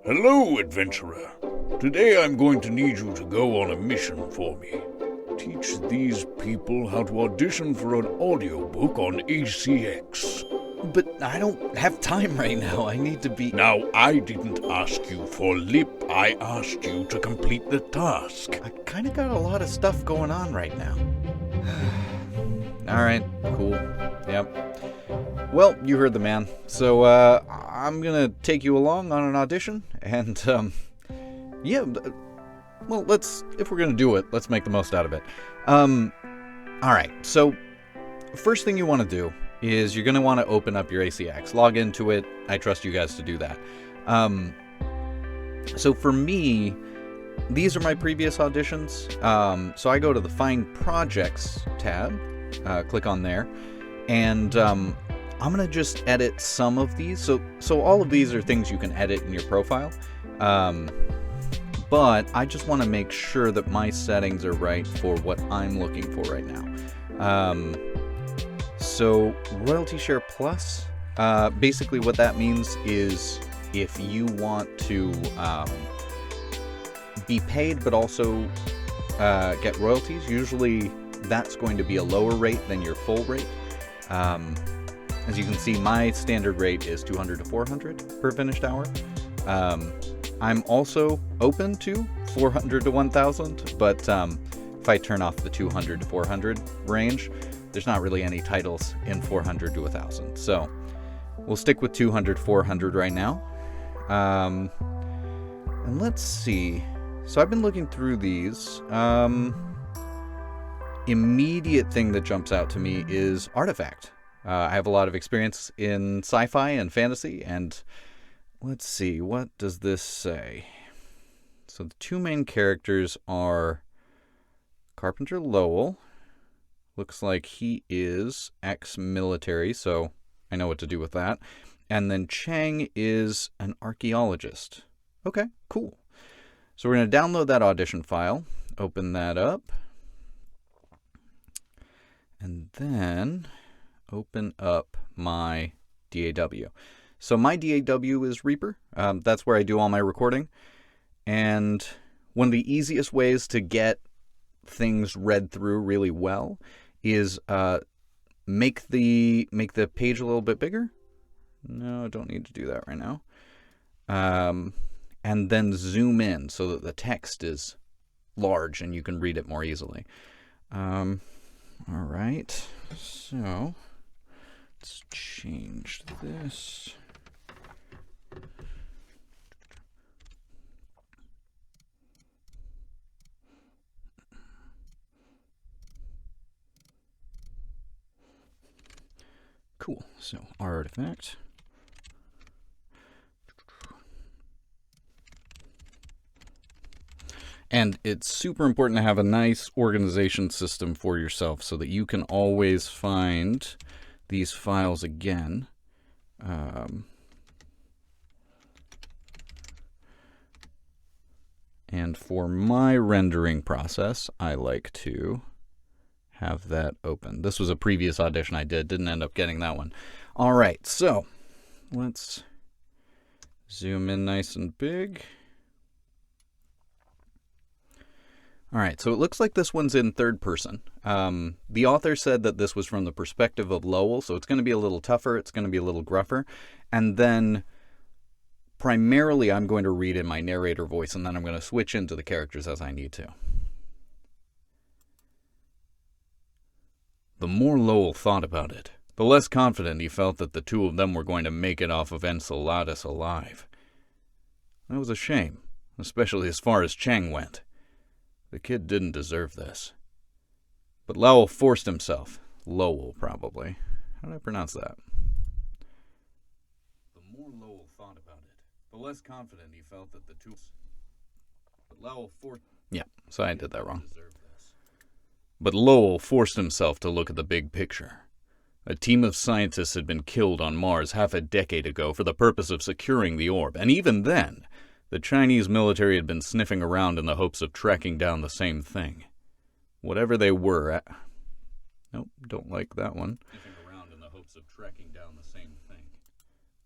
Hello, adventurer. Today I'm going to need you to go on a mission for me. Teach these people how to audition for an audiobook on ACX. But I don't have time right now. I need to be... Now, I didn't ask you for lip. I asked you to complete the task. I kind of got a lot of stuff going on right now. Alright, cool. Yep. Well, you heard the man. So, I'm gonna take you along on an audition, and, yeah, well, if we're gonna do it, let's make the most out of it. Alright, so, first thing you want to do is you're gonna want to open up your ACX, log into it. I trust you guys to do that. So for me, these are my previous auditions. So I go to the Find Projects tab, click on there, and I'm gonna just edit some of these. So all of these are things you can edit in your profile, but I just want to make sure that my settings are right for what I'm looking for right now. So Royalty Share Plus, basically what that means is if you want to be paid but also get royalties, usually that's going to be a lower rate than your full rate. As you can see, my standard rate is 200 to 400 per finished hour. I'm also open to 400 to 1000, but if I turn off the 200 to 400 range, there's not really any titles in 400 to 1000. So we'll stick with 200, 400 right now. And let's see. So I've been looking through these. Immediate thing that jumps out to me is Artifact. I have a lot of experience in sci-fi and fantasy, and let's see, what does this say? So the two main characters are Carpenter Lowell. Looks like he is ex-military, so I know what to do with that. And then Chang is an archaeologist. Okay, cool. So we're going to download that audition file, open that up, and then open up my DAW. So my DAW is Reaper. That's where I do all my recording. And one of the easiest ways to get things read through really well is make the page a little bit bigger. No, I don't need to do that right now. And then zoom in so that the text is large and you can read it more easily. All right, so let's change this. Cool, so Artifact. And it's super important to have a nice organization system for yourself so that you can always find these files again. And for my rendering process, I like to have that open. This was a previous audition I didn't end up getting that one. All right, so let's zoom in nice and big. All right, so it looks like this one's in third person. The author said that this was from the perspective of Lowell, so it's going to be a little tougher, it's going to be a little gruffer. And then primarily I'm going to read in my narrator voice, and then I'm going to switch into the characters as I need to. The more Lowell thought about it, the less confident he felt that the two of them were going to make it off of Enceladus alive. That was a shame, especially as far as Chang went. The kid didn't deserve this. But Lowell forced himself. Lowell, probably. How did I pronounce that? The more Lowell thought about it, the less confident he felt that the two... But Lowell forced... Yeah, so I did that wrong. But Lowell forced himself to look at the big picture. A team of scientists had been killed on Mars half a decade ago for the purpose of securing the orb, and even then, the Chinese military had been sniffing around in the hopes of tracking down the same thing. Whatever they were Nope, don't like that one. Sniffing around in the hopes of tracking down the same thing.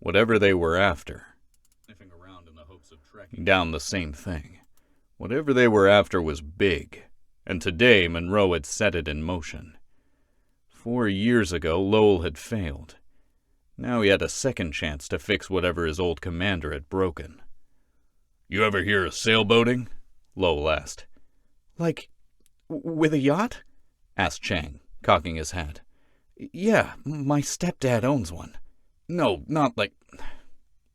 Whatever they were after. Sniffing around in the down the same thing. Whatever they were after was big, and today Monroe had set it in motion. 4 years ago, Lowell had failed. Now he had a second chance to fix whatever his old commander had broken. "You ever hear of sailboating?" Lowell asked. "Like, with a yacht?" asked Chang, cocking his hat. "Yeah, my stepdad owns one." "No, not like..."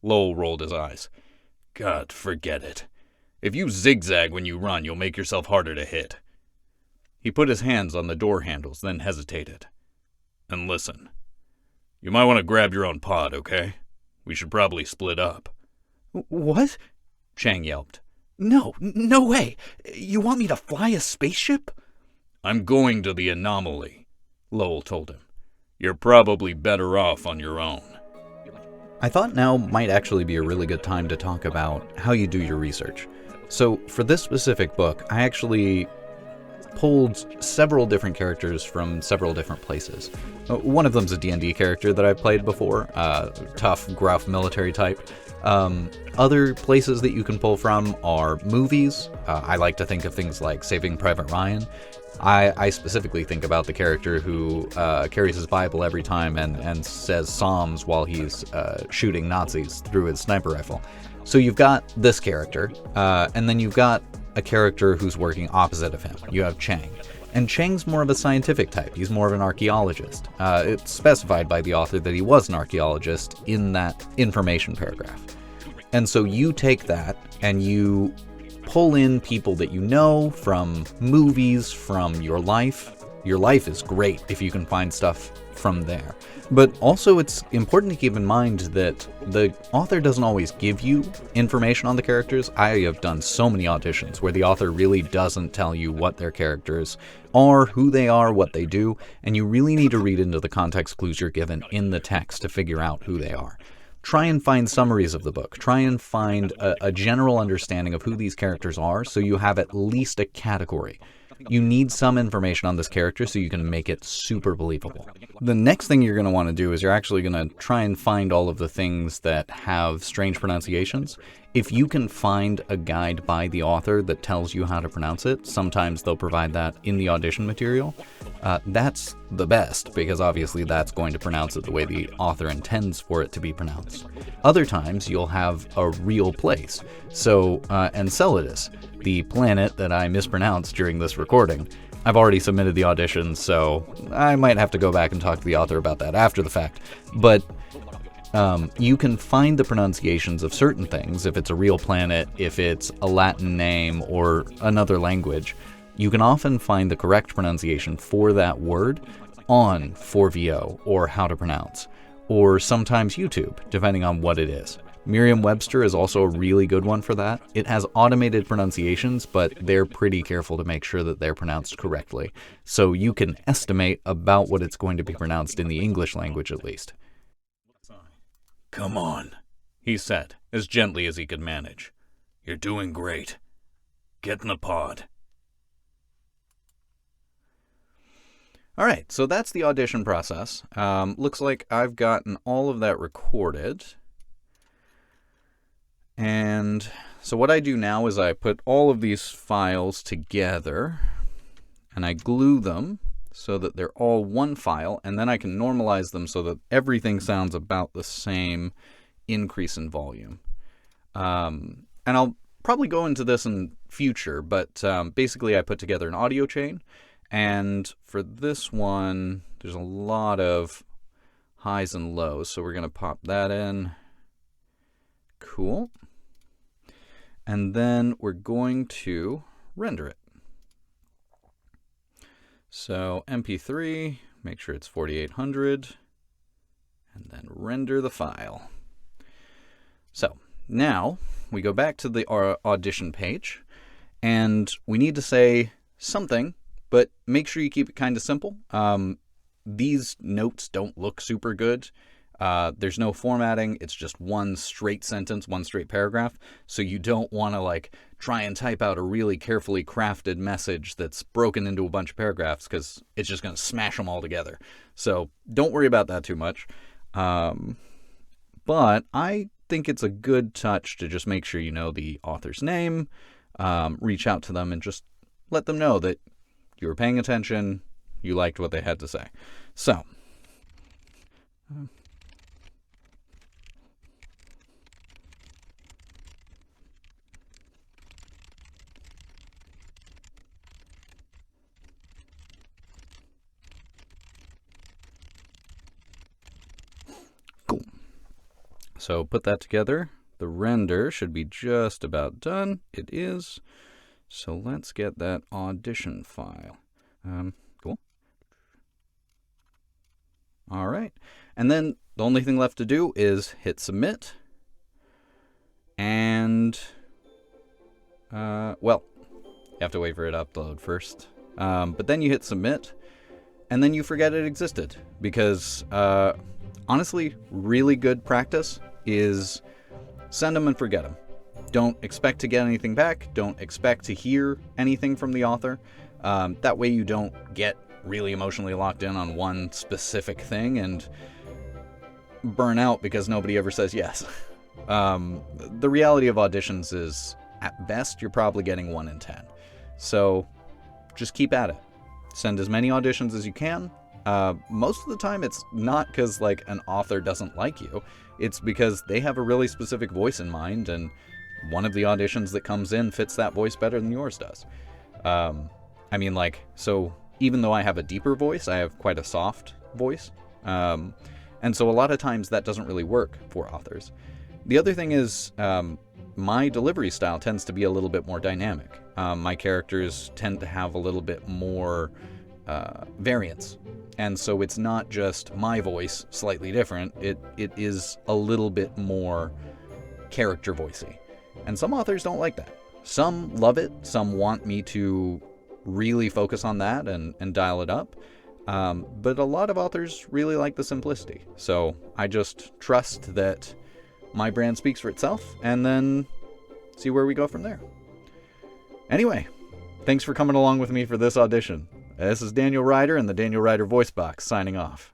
Lowell rolled his eyes. "God, forget it. If you zigzag when you run, you'll make yourself harder to hit." He put his hands on the door handles, then hesitated. "And listen, you might want to grab your own pod, okay? We should probably split up." "What?" Chang yelped. No way! You want me to fly a spaceship?" "I'm going to the anomaly," Lowell told him. "You're probably better off on your own." I thought now might actually be a really good time to talk about how you do your research. So for this specific book, I actually pulled several different characters from several different places. One of them's a D&D character that I've played before, tough, gruff military type. Other places that you can pull from are movies. I like to think of things like Saving Private Ryan. I specifically think about the character who carries his Bible every time and says Psalms while he's shooting Nazis through his sniper rifle. So you've got this character, and then you've got a character who's working opposite of him. You have Chang. And Chang's more of a scientific type. He's more of an archaeologist. It's specified by the author that he was an archaeologist in that information paragraph. And so you take that and you pull in people that you know from movies, from your life. Your life is great if you can find stuff from there. But also it's important to keep in mind that the author doesn't always give you information on the characters. I have done so many auditions where the author really doesn't tell you what their characters are, who they are, what they do, and you really need to read into the context clues you're given in the text to figure out who they are. Try and find summaries of the book. Try and find a general understanding of who these characters are so you have at least a category. You need some information on this character so you can make it super believable. The next thing you're going to want to do is you're actually going to try and find all of the things that have strange pronunciations. If you can find a guide by the author that tells you how to pronounce it, sometimes they'll provide that in the audition material. That's the best, because obviously that's going to pronounce it the way the author intends for it to be pronounced. Other times you'll have a real place. So Enceladus, the planet that I mispronounced during this recording, I've already submitted the audition, so I might have to go back and talk to the author about that after the fact. But you can find the pronunciations of certain things, if it's a real planet, if it's a Latin name or another language. You can often find the correct pronunciation for that word on 4VO or How to Pronounce, or sometimes YouTube, depending on what it is. Merriam-Webster is also a really good one for that. It has automated pronunciations, but they're pretty careful to make sure that they're pronounced correctly. So you can estimate about what it's going to be pronounced in the English language at least. "Come on," he said, as gently as he could manage. "You're doing great. Get in the pod." All right, so that's the audition process. Looks like I've gotten all of that recorded. And so what I do now is I put all of these files together and I glue them so that they're all one file, and then I can normalize them so that everything sounds about the same increase in volume. And I'll probably go into this in future, but basically I put together an audio chain, and for this one, there's a lot of highs and lows, so we're going to pop that in. Cool. And then we're going to render it. So MP3, make sure it's 4800, and then render the file. So now we go back to the audition page, and we need to say something, but make sure you keep it kind of simple. These notes don't look super good. There's no formatting. It's just one straight sentence, one straight paragraph. So you don't want to try and type out a really carefully crafted message that's broken into a bunch of paragraphs, because it's just going to smash them all together. So don't worry about that too much. But I think it's a good touch to just make sure you know the author's name, reach out to them, and just let them know that you were paying attention, you liked what they had to say. So, cool. So put that together. The render should be just about done. It is. So let's get that audition file. Cool. All right. And then the only thing left to do is hit submit. And, well, you have to wait for it to upload first. But then you hit submit, and then you forget it existed. Because, honestly, really good practice is send them and forget them. Don't expect to get anything back. Don't expect to hear anything from the author. That way you don't get really emotionally locked in on one specific thing and burn out because nobody ever says yes. The reality of auditions is, at best, you're probably getting 1 in 10. So just keep at it. Send as many auditions as you can. Most of the time it's not because like an author doesn't like you. It's because they have a really specific voice in mind, and one of the auditions that comes in fits that voice better than yours does. I mean, like, so even though I have a deeper voice, I have quite a soft voice. And so a lot of times that doesn't really work for authors. The other thing is, my delivery style tends to be a little bit more dynamic. My characters tend to have a little bit more variance. And so it's not just my voice slightly different, it is a little bit more character voicey. And some authors don't like that. Some love it, some want me to really focus on that and dial it up. But a lot of authors really like the simplicity. So I just trust that my brand speaks for itself, and then see where we go from there. Anyway, thanks for coming along with me for this audition. This is Daniel Ryder and the Daniel Ryder Voice Box signing off.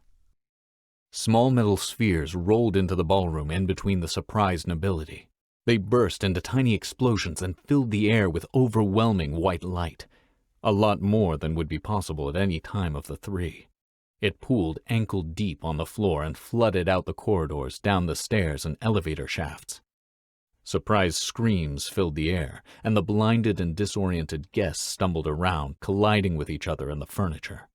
Small metal spheres rolled into the ballroom in between the surprised nobility. They burst into tiny explosions and filled the air with overwhelming white light, a lot more than would be possible at any time of the 3. It pooled ankle-deep on the floor and flooded out the corridors, down the stairs and elevator shafts. Surprised screams filled the air, and the blinded and disoriented guests stumbled around, colliding with each other and the furniture.